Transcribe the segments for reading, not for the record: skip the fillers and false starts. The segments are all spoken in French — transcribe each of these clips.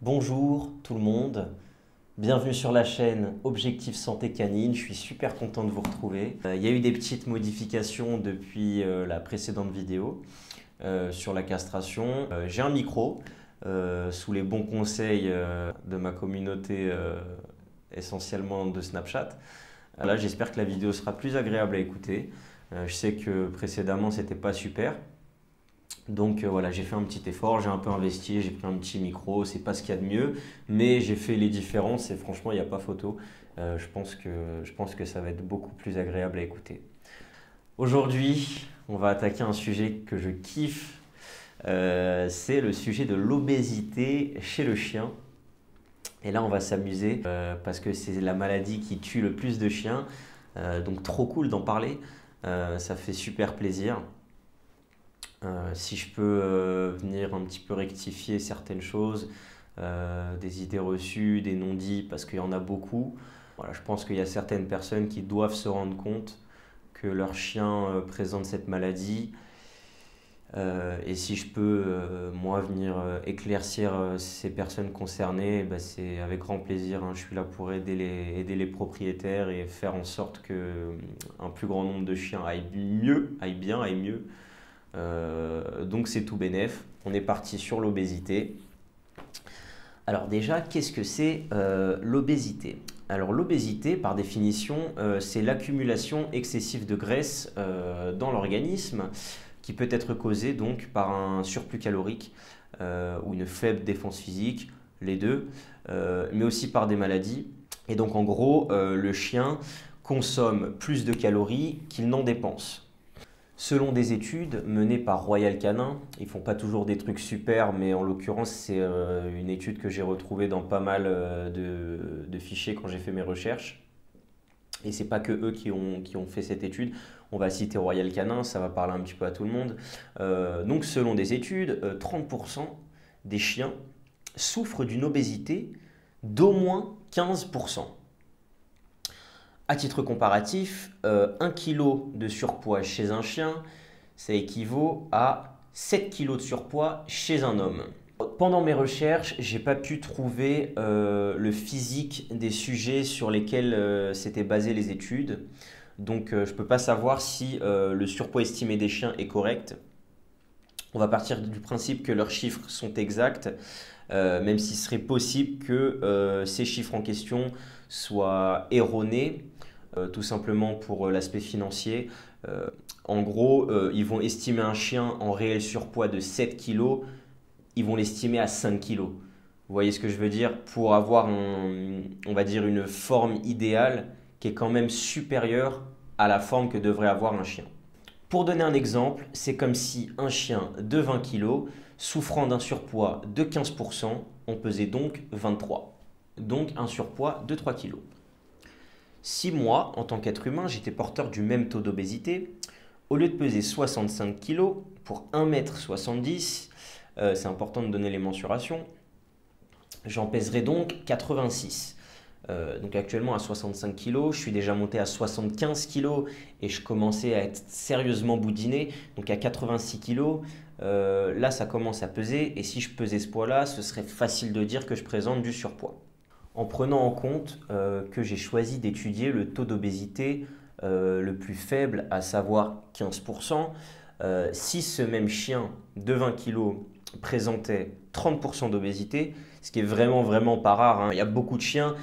Bonjour tout le monde, bienvenue sur la chaîne Objectif Santé Canine, je suis super content de vous retrouver. Il y a eu des petites modifications depuis la précédente vidéo sur la castration. J'ai un micro, sous les bons conseils de ma communauté essentiellement de Snapchat. Là, j'espère que la vidéo sera plus agréable à écouter. Je sais que précédemment c'était pas super. Donc voilà, j'ai fait un petit effort, j'ai un peu investi, j'ai pris un petit micro, c'est pas ce qu'il y a de mieux, mais j'ai fait les différences et franchement, il n'y a pas photo. Je pense que ça va être beaucoup plus agréable à écouter. Aujourd'hui, on va attaquer un sujet que je kiffe, c'est le sujet de l'obésité chez le chien. Et là, on va s'amuser parce que c'est la maladie qui tue le plus de chiens, donc trop cool d'en parler, ça fait super plaisir. Si je peux venir un petit peu rectifier certaines choses, des idées reçues, des non-dits, parce qu'il y en a beaucoup. Voilà, je pense qu'il y a certaines personnes qui doivent se rendre compte que leur chien présente cette maladie. Et si je peux, moi, venir éclaircir ces personnes concernées, bah, c'est avec grand plaisir, hein. Je suis là pour aider les propriétaires et faire en sorte qu'un plus grand nombre de chiens aillent mieux, aillent bien, aillent mieux. Donc c'est tout bénef. On est parti sur l'obésité. Alors déjà, qu'est-ce que c'est l'obésité? Alors l'obésité, par définition, c'est l'accumulation excessive de graisse dans l'organisme qui peut être causée donc par un surplus calorique ou une faible défense physique, les deux, mais aussi par des maladies. Et donc en gros, le chien consomme plus de calories qu'il n'en dépense. Selon des études menées par Royal Canin, ils font pas toujours des trucs super, mais en l'occurrence c'est une étude que j'ai retrouvée dans pas mal de fichiers quand j'ai fait mes recherches. Et c'est pas que eux qui ont fait cette étude. On va citer Royal Canin, ça va parler un petit peu à tout le monde. Donc selon des études, 30% des chiens souffrent d'une obésité d'au moins 15%. À titre comparatif, 1 kg de surpoids chez un chien, ça équivaut à 7 kg de surpoids chez un homme. Pendant mes recherches, j'ai pas pu trouver le physique des sujets sur lesquels s'étaient basées les études. Donc je peux pas savoir si le surpoids estimé des chiens est correct. On va partir du principe que leurs chiffres sont exacts, même s'il serait possible que ces chiffres en question soient erronés. Tout simplement pour l'aspect financier. En gros, ils vont estimer un chien en réel surpoids de 7 kg, ils vont l'estimer à 5 kg. Vous voyez ce que je veux dire? Pour avoir, on va dire, une forme idéale qui est quand même supérieure à la forme que devrait avoir un chien. Pour donner un exemple, c'est comme si un chien de 20 kg, souffrant d'un surpoids de 15%, on pesait donc 23. Donc un surpoids de 3 kg. Si moi, en tant qu'être humain, j'étais porteur du même taux d'obésité, au lieu de peser 65 kg pour 1,70 m, c'est important de donner les mensurations, j'en pèserais donc 86. Donc actuellement à 65 kg, je suis déjà monté à 75 kg et je commençais à être sérieusement boudiné. Donc à 86 kg, là ça commence à peser et si je pesais ce poids-là, ce serait facile de dire que je présente du surpoids. En prenant en compte que j'ai choisi d'étudier le taux d'obésité le plus faible, à savoir 15%, si ce même chien de 20 kg présentait 30% d'obésité, ce qui est vraiment pas rare, hein. Il y a beaucoup de chiens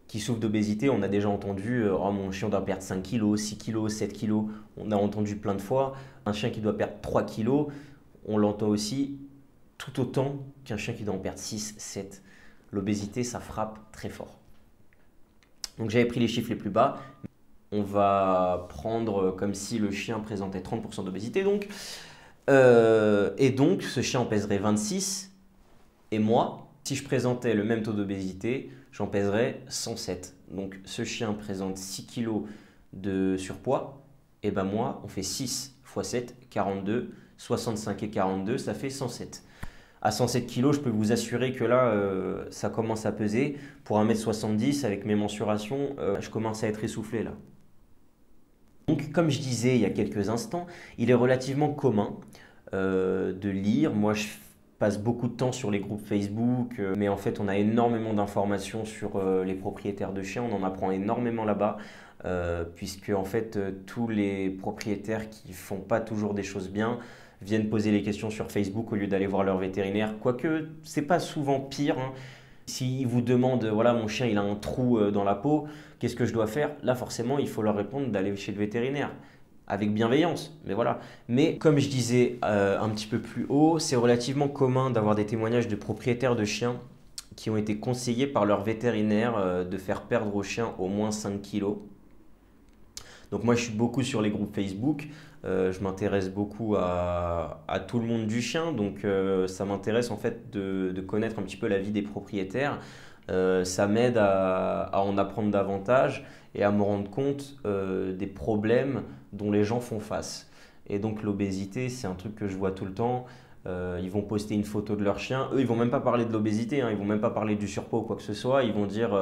qui souffrent d'obésité, on a déjà entendu oh, mon chien doit perdre 5 kg, 6 kg, 7 kg, on a entendu plein de fois. Un chien qui doit perdre 3 kg, on l'entend aussi tout autant qu'un chien qui doit en perdre 6, 7. L'obésité, ça frappe très fort. Donc j'avais pris les chiffres les plus bas. On va prendre comme si le chien présentait 30% d'obésité. Et donc ce chien en pèserait 26. Et moi, si je présentais le même taux d'obésité, j'en pèserais 107. Donc ce chien présente 6 kg de surpoids. Et ben moi, on fait 6 x 7, 42. 65 et 42, ça fait 107. À 107 kg, je peux vous assurer que là, ça commence à peser. Pour 1,70 m, avec mes mensurations, je commence à être essoufflé là. Donc, comme je disais il y a quelques instants, il est relativement commun de lire. Moi, passe beaucoup de temps sur les groupes Facebook, mais en fait on a énormément d'informations sur les propriétaires de chiens, on en apprend énormément là-bas, puisque en fait tous les propriétaires qui font pas toujours des choses bien viennent poser les questions sur Facebook au lieu d'aller voir leur vétérinaire, quoique c'est pas souvent pire, hein. S'ils vous demandent, voilà, mon chien il a un trou dans la peau, qu'est-ce que je dois faire? Là forcément il faut leur répondre d'aller chez le vétérinaire avec bienveillance, mais voilà. Mais comme je disais un petit peu plus haut, c'est relativement commun d'avoir des témoignages de propriétaires de chiens qui ont été conseillés par leur vétérinaire de faire perdre au chien au moins 5 kilos. Donc moi je suis beaucoup sur les groupes Facebook, je m'intéresse beaucoup à tout le monde du chien, donc ça m'intéresse en fait de connaître un petit peu la vie des propriétaires. Ça m'aide à en apprendre davantage et à me rendre compte des problèmes dont les gens font face. Et donc l'obésité, c'est un truc que je vois tout le temps. Ils vont poster une photo de leur chien. Eux, ils vont même pas parler de l'obésité, hein. Ils vont même pas parler du surpoids ou quoi que ce soit. Ils vont dire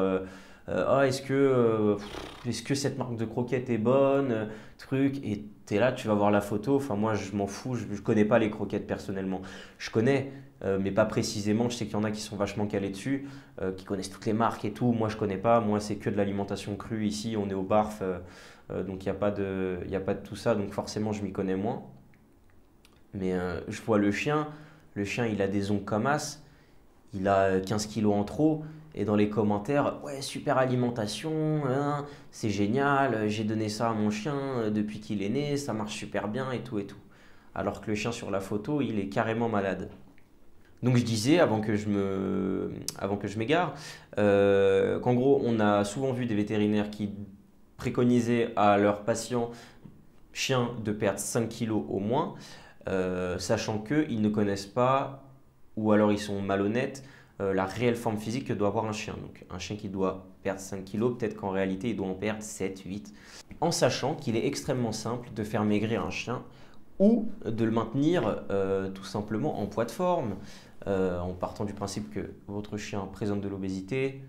ah, est-ce que cette marque de croquettes est bonne, truc. Et tu es là, tu vas voir la photo. Enfin, moi, je m'en fous. Je connais pas les croquettes personnellement. Je connais, mais pas précisément. Je sais qu'il y en a qui sont vachement calés dessus, qui connaissent toutes les marques et tout. Moi, je connais pas. Moi, c'est que de l'alimentation crue ici. On est au BARF, donc il y a pas de tout ça. Donc forcément, je m'y connais moins. Mais je vois le chien. Le chien, il a des ongles comme as. Il a 15 kilos en trop. Et dans les commentaires, ouais, super alimentation, hein, c'est génial, j'ai donné ça à mon chien depuis qu'il est né, ça marche super bien et tout et tout. Alors que le chien sur la photo, il est carrément malade. Donc je disais, avant que je m'égare, qu'en gros, on a souvent vu des vétérinaires qui préconisaient à leurs patients chiens de perdre 5 kilos au moins, sachant qu'ils ne connaissent pas, ou alors ils sont malhonnêtes, la réelle forme physique que doit avoir un chien. Donc un chien qui doit perdre 5 kilos, peut-être qu'en réalité il doit en perdre 7, 8, en sachant qu'il est extrêmement simple de faire maigrir un chien ou de le maintenir tout simplement en poids de forme, en partant du principe que votre chien présente de l'obésité,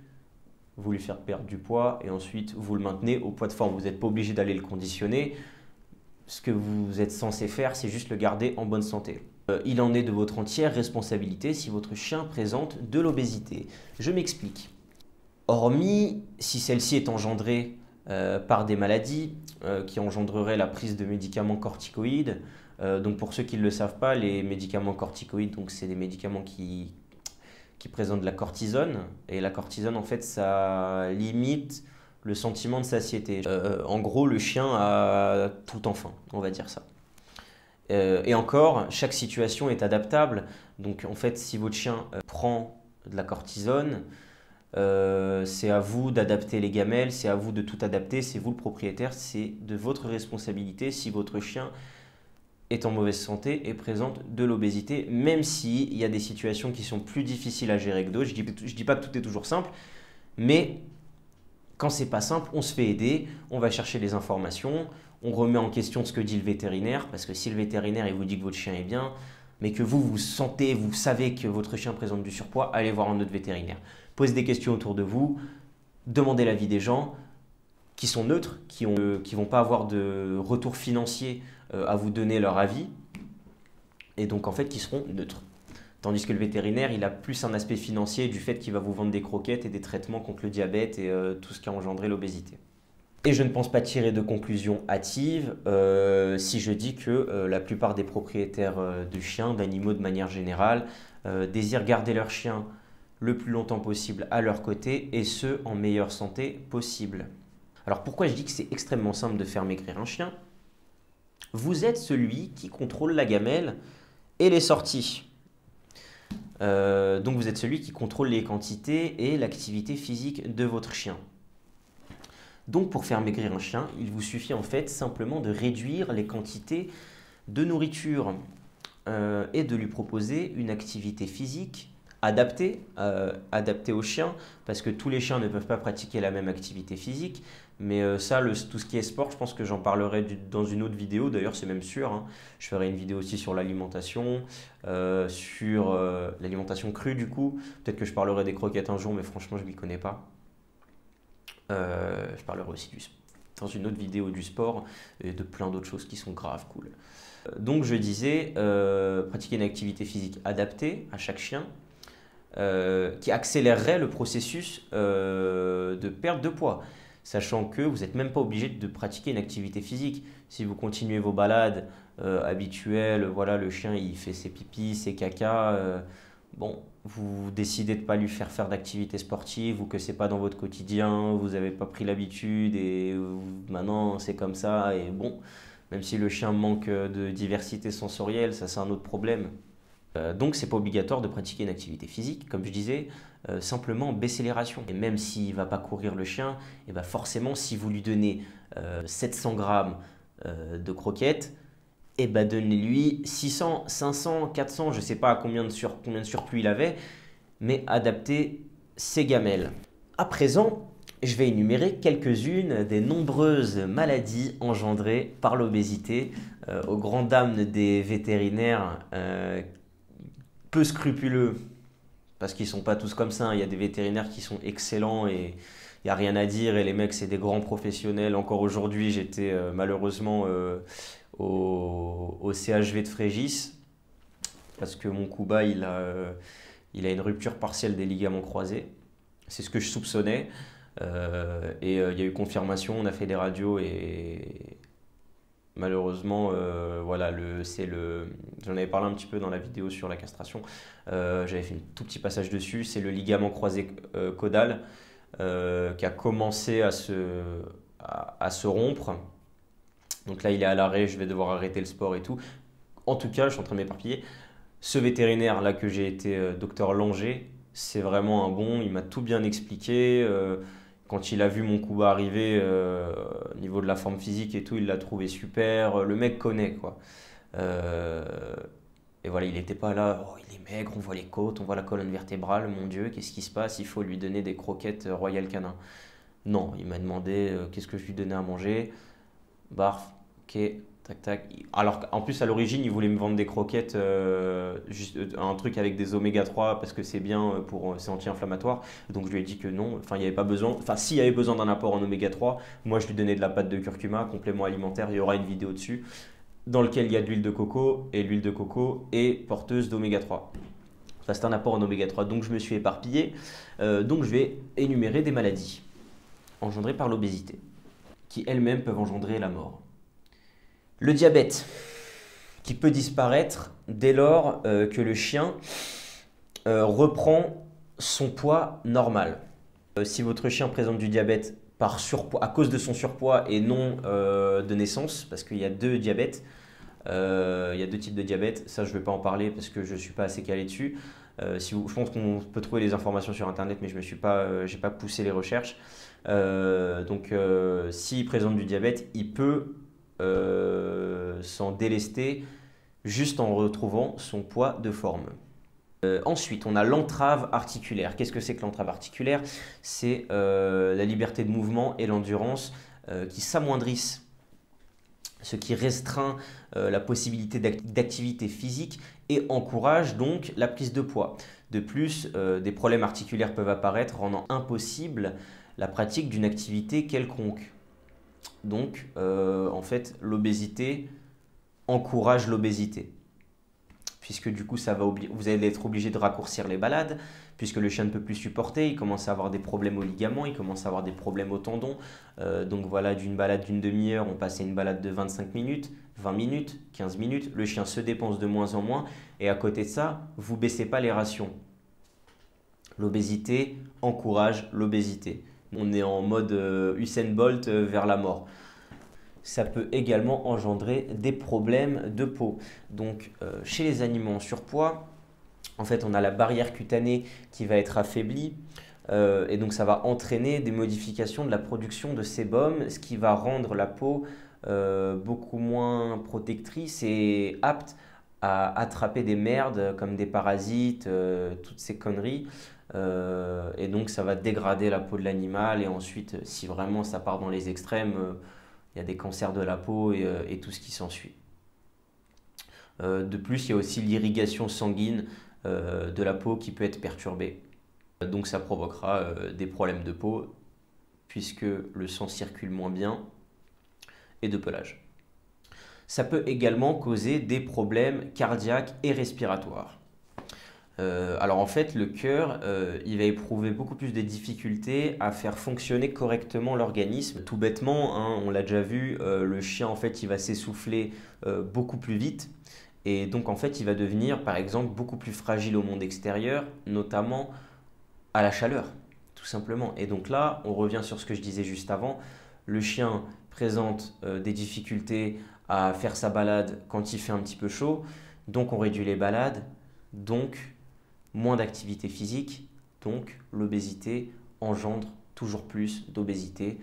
vous lui faites perdre du poids et ensuite vous le maintenez au poids de forme. Vous n'êtes pas obligé d'aller le conditionner. Ce que vous êtes censé faire, c'est juste le garder en bonne santé. Il en est de votre entière responsabilité si votre chien présente de l'obésité. Je m'explique. Hormis si celle-ci est engendrée par des maladies qui engendreraient la prise de médicaments corticoïdes. Donc pour ceux qui ne le savent pas, les médicaments corticoïdes, donc c'est des médicaments qui présentent de la cortisone. Et la cortisone, en fait, ça limite le sentiment de satiété. En gros, le chien a tout le temps faim, on va dire ça. Et encore, chaque situation est adaptable. Donc en fait, si votre chien prend de la cortisone, c'est à vous d'adapter les gamelles, c'est à vous de tout adapter, c'est vous le propriétaire, c'est de votre responsabilité si votre chien est en mauvaise santé et présente de l'obésité, même s'il y a des situations qui sont plus difficiles à gérer que d'autres. Je dis pas que tout est toujours simple, mais quand c'est pas simple, on se fait aider, on va chercher les informations, on remet en question ce que dit le vétérinaire, parce que si le vétérinaire il vous dit que votre chien est bien, mais que vous sentez, vous savez que votre chien présente du surpoids, allez voir un autre vétérinaire. Posez des questions autour de vous, demandez l'avis des gens qui sont neutres, qui vont pas avoir de retour financier à vous donner leur avis, et donc en fait qui seront neutres. Tandis que le vétérinaire, il a plus un aspect financier du fait qu'il va vous vendre des croquettes et des traitements contre le diabète et tout ce qui a engendré l'obésité. Et je ne pense pas tirer de conclusion hâtive si je dis que la plupart des propriétaires de chiens, d'animaux de manière générale, désirent garder leur chien le plus longtemps possible à leur côté et ce, en meilleure santé possible. Alors pourquoi je dis que c'est extrêmement simple de faire maigrir un chien? Vous êtes celui qui contrôle la gamelle et les sorties. Donc vous êtes celui qui contrôle les quantités et l'activité physique de votre chien. Donc pour faire maigrir un chien, il vous suffit en fait simplement de réduire les quantités de nourriture et de lui proposer une activité physique adaptée au chien, parce que tous les chiens ne peuvent pas pratiquer la même activité physique. Mais ça, tout ce qui est sport, je pense que j'en parlerai dans une autre vidéo. D'ailleurs, c'est même sûr, hein. Je ferai une vidéo aussi sur l'alimentation, sur l'alimentation crue du coup. Peut-être que je parlerai des croquettes un jour, mais franchement, je ne m'y connais pas. Je parlerai aussi dans une autre vidéo du sport et de plein d'autres choses qui sont graves, cool. Donc je disais, pratiquer une activité physique adaptée à chaque chien qui accélérerait le processus de perte de poids. Sachant que vous n'êtes même pas obligé de pratiquer une activité physique. Si vous continuez vos balades habituelles, voilà, le chien il fait ses pipis, ses caca, bon, vous décidez de ne pas lui faire d'activité sportive ou que c'est pas dans votre quotidien, vous n'avez pas pris l'habitude et maintenant c'est comme ça et bon, même si le chien manque de diversité sensorielle, ça c'est un autre problème. Donc c'est pas obligatoire de pratiquer une activité physique, comme je disais, simplement baisser les rations. Et même s'il ne va pas courir le chien, et ben forcément si vous lui donnez 700 grammes de croquettes, et ben donnez-lui 600, 500, 400, je ne sais pas combien de surplus il avait, mais adaptez ses gamelles. À présent, je vais énumérer quelques-unes des nombreuses maladies engendrées par l'obésité aux grandes dames des vétérinaires peu scrupuleux, parce qu'ils ne sont pas tous comme ça, hein. Il y a des vétérinaires qui sont excellents et il n'y a rien à dire, et les mecs c'est des grands professionnels. Encore aujourd'hui j'étais malheureusement au CHV de Frégis, parce que mon Kuba il a une rupture partielle des ligaments croisés. C'est ce que je soupçonnais. Il y a eu confirmation, on a fait des radios et malheureusement, voilà, j'en avais parlé un petit peu dans la vidéo sur la castration. J'avais fait un tout petit passage dessus. C'est le ligament croisé caudal qui a commencé à se rompre. Donc là, il est à l'arrêt, je vais devoir arrêter le sport et tout. En tout cas, je suis en train de m'éparpiller. Ce vétérinaire là que j'ai été, docteur Langer, c'est vraiment un bon. Il m'a tout bien expliqué. Quand il a vu mon Kuba arriver au niveau de la forme physique et tout, il l'a trouvé super. Le mec connaît quoi. Euh, et voilà, il n'était pas là, oh, il est maigre, on voit les côtes, on voit la colonne vertébrale, mon Dieu, qu'est-ce qui se passe? Il faut lui donner des croquettes Royal Canin. Non, il m'a demandé qu'est-ce que je lui donnais à manger. Barf, ok, tac tac. Alors en plus à l'origine il voulait me vendre des croquettes, juste, un truc avec des oméga 3 parce que c'est bien c'est anti-inflammatoire. Donc je lui ai dit que non, enfin il n'y avait pas besoin, enfin s'il y avait besoin d'un apport en oméga 3, moi je lui donnais de la pâte de curcuma, complément alimentaire, il y aura une vidéo dessus, dans lequel il y a de l'huile de coco et l'huile de coco est porteuse d'oméga 3. Ça c'est un apport en oméga 3, donc je me suis éparpillé. Donc je vais énumérer des maladies engendrées par l'obésité, qui elles-mêmes peuvent engendrer la mort. Le diabète, qui peut disparaître dès lors que le chien reprend son poids normal. Si votre chien présente du diabète par surpoids, à cause de son surpoids et non de naissance, parce qu'il y a deux diabètes, il y a deux types de diabète, ça je ne vais pas en parler parce que je ne suis pas assez calé dessus. Je pense qu'on peut trouver les informations sur internet, mais je n'ai pas poussé les recherches. S'il présente du diabète, il peut s'en délester juste en retrouvant son poids de forme. Ensuite, on a l'entrave articulaire. Qu'est-ce que c'est que l'entrave articulaire? C'est la liberté de mouvement et l'endurance qui s'amoindrissent, ce qui restreint la possibilité d'activité physique et encourage donc la prise de poids. De plus, des problèmes articulaires peuvent apparaître, rendant impossible la pratique d'une activité quelconque. Donc, en fait, l'obésité encourage l'obésité, puisque du coup, vous allez être obligé de raccourcir les balades, puisque le chien ne peut plus supporter, il commence à avoir des problèmes aux ligaments, il commence à avoir des problèmes aux tendons. Donc voilà, d'une balade d'une demi-heure, on passe à une balade de 25 minutes, 20 minutes, 15 minutes. Le chien se dépense de moins en moins, et à côté de ça, vous ne baissez pas les rations. L'obésité encourage l'obésité. On est en mode Usain Bolt vers la mort. Ça peut également engendrer des problèmes de peau. Donc chez les animaux en surpoids, en fait on a la barrière cutanée qui va être affaiblie et donc ça va entraîner des modifications de la production de sébum, ce qui va rendre la peau beaucoup moins protectrice et apte à attraper des merdes comme des parasites, toutes ces conneries. Et donc ça va dégrader la peau de l'animal et ensuite si vraiment ça part dans les extrêmes, il y a des cancers de la peau et tout ce qui s'ensuit. De plus, il y a aussi l'irrigation sanguine de la peau qui peut être perturbée. Donc ça provoquera des problèmes de peau puisque le sang circule moins bien et de pelage. Ça peut également causer des problèmes cardiaques et respiratoires. Alors en fait, le cœur, il va éprouver beaucoup plus de difficultés à faire fonctionner correctement l'organisme. Tout bêtement, hein, on l'a déjà vu, le chien en fait, il va s'essouffler beaucoup plus vite. Et donc en fait, il va devenir par exemple beaucoup plus fragile au monde extérieur, notamment à la chaleur, tout simplement. Et donc là, on revient sur ce que je disais juste avant. Le chien présente des difficultés à faire sa balade quand il fait un petit peu chaud. Donc on réduit les balades. Donc moins d'activité physique, donc l'obésité engendre toujours plus d'obésité.